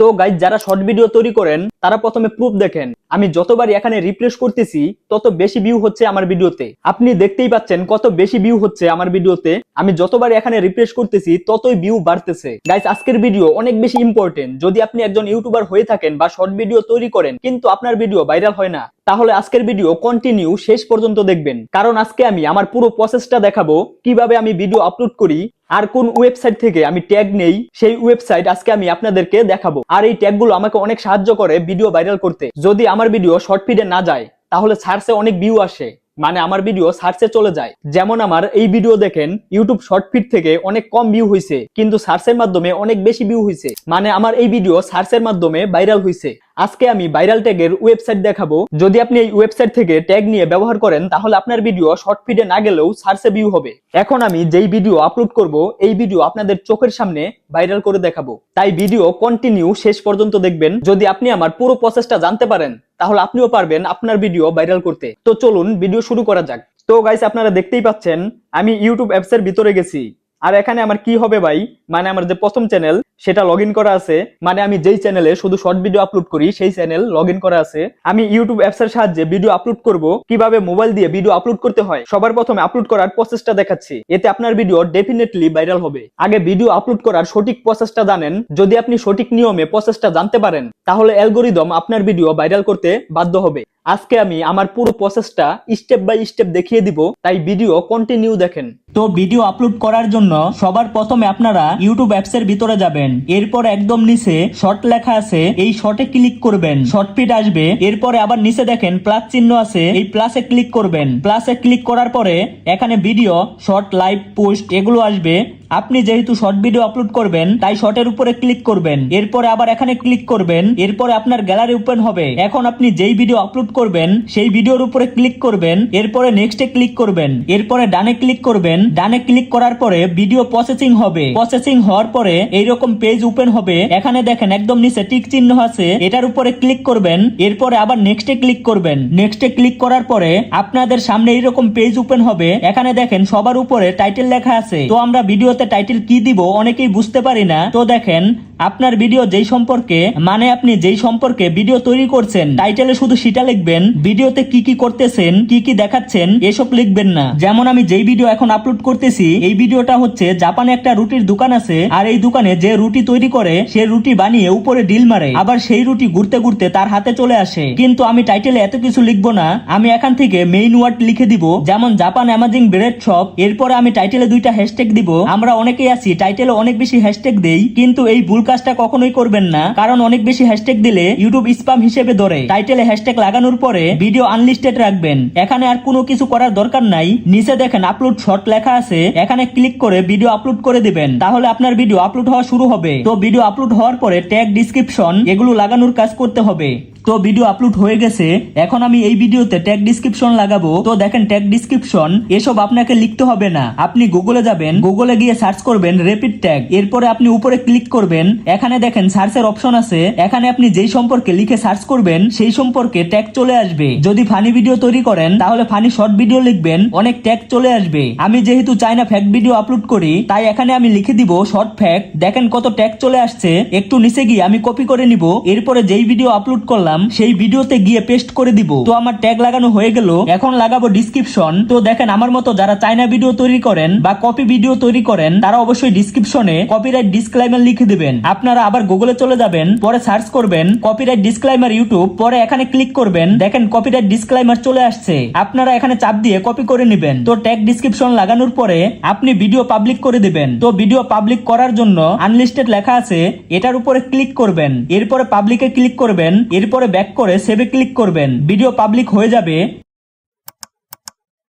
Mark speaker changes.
Speaker 1: তো গাইজ যারা short video তৈরি করেন তারা প্রথমে প্রুফ দেখেন। আমি যতবারই এখানে রিফ্রেশ করতেছি তত বেশি ভিউ হচ্ছে আমার ভিডিওতে। আপনি দেখতেই পাচ্ছেন কত বেশি ভিউ হচ্ছে আমার ভিডিওতে। আমি যতবারই এখানে রিফ্রেশ করতেছি ততই ভিউ বাড়তেছে। গাইজ আজকের ভিডিও অনেক বেশি ইম্পর্টেন্ট। যদি আপনি একজন ইউটিউবার হয়ে থাকেন বা শর্ট ভিডিও তৈরি করেন কিন্তু আপনার ভিডিও ভাইরাল হয় না, তাহলে আজকের ভিডিও কন্টিনিউ শেষ পর্যন্ত দেখবেন। কারণ আজকে আমি আমার পুরো প্রসেসটা দেখাবো, কিভাবে আমি ভিডিও আপলোড করি আর কোন ওয়েবসাইট থেকে আমি ট্যাগ নেই সেই ওয়েবসাইট আজকে আমি আপনাদেরকে দেখাবো। আর এই ট্যাগগুলো আমাকে অনেক সাহায্য করে ভিডিও ভাইরাল করতে। যদি আমার ভিডিও শর্ট ফিডে না যায় তাহলে সার্চে অনেক ভিউ আসে, মানে আমার ভিডিও সার্চে চলে যায়। যেমন আমার এই ভিডিও দেখেন ইউটিউব শর্ট ফিড থেকে অনেক কম ভিউ হয়েছে কিন্তু সার্চের মাধ্যমে অনেক বেশি ভিউ হয়েছে, মানে আমার এই ভিডিও সার্চের মাধ্যমে ভাইরাল হয়েছে। আজকে আমি ভাইরাল ট্যাগের ওয়েবসাইট দেখাবো। যদি আপনি এই ওয়েবসাইট থেকে ট্যাগ নিয়ে ব্যবহার করেন তাহলে আপনার ভিডিও শর্ট ফিডে না গেলেও সার্চে ভিউ হবে। এখন আমি যেই ভিডিও আপলোড করব এই ভিডিও আপনাদের চোখের সামনে ভাইরাল করে দেখাবো, তাই ভিডিও কন্টিনিউ শেষ পর্যন্ত দেখবেন। যদি আপনি আমার পুরো প্রসেসটা জানতে পারেন তাহলে আপনিও পারবেন আপনার ভিডিও ভাইরাল করতে। তো চলুন ভিডিও শুরু করা যাক। তো গাইস আপনারা দেখতেই পাচ্ছেন আমি ইউটিউব অ্যাপস এর ভিতরে গেছি। আর এখানে আমার কি হবে ভাই, মানে আমার যে প্রথম চ্যানেল সেটা লগ ইন করা আছে, মানে আমি যেই চ্যানেলে শুধু শর্ট ভিডিও আপলোড করি সেই চ্যানেল লগ ইন করা আছে। আমি ইউটিউব অ্যাপস এর সাহায্যে ভিডিও আপলোড করব। কিভাবে মোবাইল দিয়ে ভিডিও আপলোড করতে হয় সবার প্রথমে আপলোড করার প্রসেসটা দেখাচ্ছি, এতে আপনার ভিডিও ডেফিনেটলি ভাইরাল হবে। আগে ভিডিও আপলোড করার সঠিক প্রসেসটা জানেন। যদি আপনি সঠিক নিয়মে প্রসেসটা জানতে পারেন তাহলে অ্যালগরিদম আপনার ভিডিও ভাইরাল করতে বাধ্য হবে। আজকে আমি আমার পুরো প্রসেসটা স্টেপ বাই স্টেপ দেখিয়ে দিব, তাই ভিডিও কন্টিনিউ দেখেন। তো ভিডিও আপলোড করার জন্য সবার প্রথমে আপনারা ইউটিউব অ্যাপস এর ভিতরে যাবেন। এরপর একদম নিচে শর্ট লেখা আছে, এই শর্টে ক্লিক করবেন, শর্ট ফিড আসবে। এরপরে আবার নিচে দেখেন প্লাস চিহ্ন আছে, এই প্লাসে ক্লিক করবেন। প্লাসে ক্লিক করার পরে এখানে ভিডিও, শর্ট, লাইভ, পোস্ট এগুলো আসবে। আপনি যেহেতু শর্ট ভিডিও আপলোড করবেন তাই শর্টের উপরে ক্লিক করবেন। এরপরে আবার এখানে ক্লিক করবেন। এরপরে আপনার গ্যালারি ওপেন হবে। এখন আপনি যেই ভিডিও আপলোড করবেন সেই ভিডিওর উপরে ক্লিক করবেন। এরপরে নেক্সটে ক্লিক করবেন। এরপরে ডানে ক্লিক করবেন। ডানে ক্লিক করার পরে ভিডিও প্রসেসিং হবে। প্রসেসিং হওয়ার পরে এইরকম পেজ ওপেন হবে। এখানে দেখেন একদম নিচে টিক চিহ্ন আছে, এটার উপরে ক্লিক করবেন। এরপরে আবার নেক্সটে ক্লিক করবেন। নেক্সটে ক্লিক করার পরে আপনাদের সামনে এইরকম পেজ ওপেন হবে। এখানে দেখেন সবার উপরে টাইটেল লেখা আছে। তো আমরা ভিডিওতে টাইটেল কি দিব অনেকেই বুঝতে পারি না। তো দেখেন আপনার ভিডিও যেই সম্পর্কে, মানে আপনি যেই সম্পর্কে ভিডিও তৈরি করছেন টাইটেলে শুধু সেটা লিখবেন। ভিডিওতে কি কি করতেছেন, কি কি দেখাচ্ছেন এসব লিখবেন না। যেমন আমি যেই ভিডিও এখন আপলোড করতেছি এই ভিডিওটা হচ্ছে জাপানে একটা রুটির দোকান আছে, আর এই দোকানে যে রুটি তৈরি করে সে রুটি বানিয়ে উপরে ডিল মারে, আবার সেই রুটি ঘুরতে ঘুরতে তার হাতে চলে আসে। কিন্তু আমি টাইটেলে এত কিছু লিখবো না, আমি এখান থেকে মেইন ওয়ার্ড লিখে দিব, যেমন জাপান অ্যামাজিং ব্রেড শপ। এরপরে আমি টাইটেলে দুইটা হ্যাশট্যাগ দিব। আমরা অনেকেই আছি টাইটেলে অনেক বেশি হ্যাশট্যাগ দেই, কিন্তু এই ভুল কাজটা কখনোই করবেন না, কারণ অনেক বেশি হ্যাশট্যাগ দিলে ইউটিউব স্প্যাম হিসেবে ধরে। টাইটেলে হ্যাশট্যাগ লাগানোর পরে ভিডিও আনলিস্টেড রাখবেন। এখানে আর কোনো কিছু করার দরকার নাই। নিচে দেখেন আপলোড শর্ট লেখা আছে, এখানে ক্লিক করে ভিডিও আপলোড করে দিবেন, তাহলে আপনার ভিডিও আপলোড হওয়া শুরু হবে। তো ভিডিও আপলোড হওয়ার পরে ট্যাগ, ডেসক্রিপশন এগুলো লাগানোর কাজ করতে হবে। তো ভিডিও আপলোড হয়ে গেছে। এখন আমি এই ভিডিওতে ট্যাগ ডেসক্রিপশন লাগাবো। তো দেখেন ট্যাগ ডেসক্রিপশন এসব আপনাকে লিখতে হবে না। আপনি গুগলে যাবেন, গুগলে গিয়ে সার্চ করবেন রেপিড ট্যাগ। এরপরে আপনি উপরে ক্লিক করবেন। এখানে দেখেন সার্চের অপশন আছে, এখানে আপনি যেই সম্পর্কে লিখে সার্চ করবেন সেই সম্পর্কে ট্যাগ চলে আসবে। যদি ফানি ভিডিও তৈরি করেন তাহলে ফানি শর্ট ভিডিও লিখবেন, অনেক ট্যাগ চলে আসবে। আমি যেহেতু চাইনা ফ্যাক্ট ভিডিও আপলোড করি তাই এখানে আমি লিখে দিব শর্ট ফ্যাক্ট। দেখেন কত ট্যাগ চলে আসছে। একটু নিচে গিয়ে আমি কপি করে নিব। এরপরে যেই ভিডিও আপলোড করলাম সেই ভিডিওতে গিয়ে পেস্ট করে দিব। তো আমার ট্যাগ লাগানো হয়ে গেল। এখন লাগাবো ডেসক্রিপশন। তো দেখেন আমার মতো যারা চাইনা ভিডিও তৈরি করেন বা কপি ভিডিও তৈরি করেন তারা অবশ্যই ডেসক্রিপশনে কপিরাইট ডিসক্লেইমার লিখে দিবেন। আপনারা আবার গুগলে চলে যাবেন, পরে সার্চ করবেন কপিরাইট ডিসক্লেইমার ইউটিউব, পরে এখানে ক্লিক করবেন। দেখেন কপিরাইট ডিসক্লেইমার চলে আসছে, আপনারা এখানে চাপ দিয়ে কপি করে নেবেন। তো ট্যাগ ডেসক্রিপশন লাগানোর পরে আপনি ভিডিও পাবলিক করে দিবেন। তো ভিডিও পাবলিক করার জন্য আনলিস্টেড লেখা আছে, এটার উপরে ক্লিক করবেন। এরপরে পাবলিকে ক্লিক করবেন। এরপরে ব্যাক করে সেভে ক্লিক করবেন। ভিডিও পাবলিক হয়ে যাবে।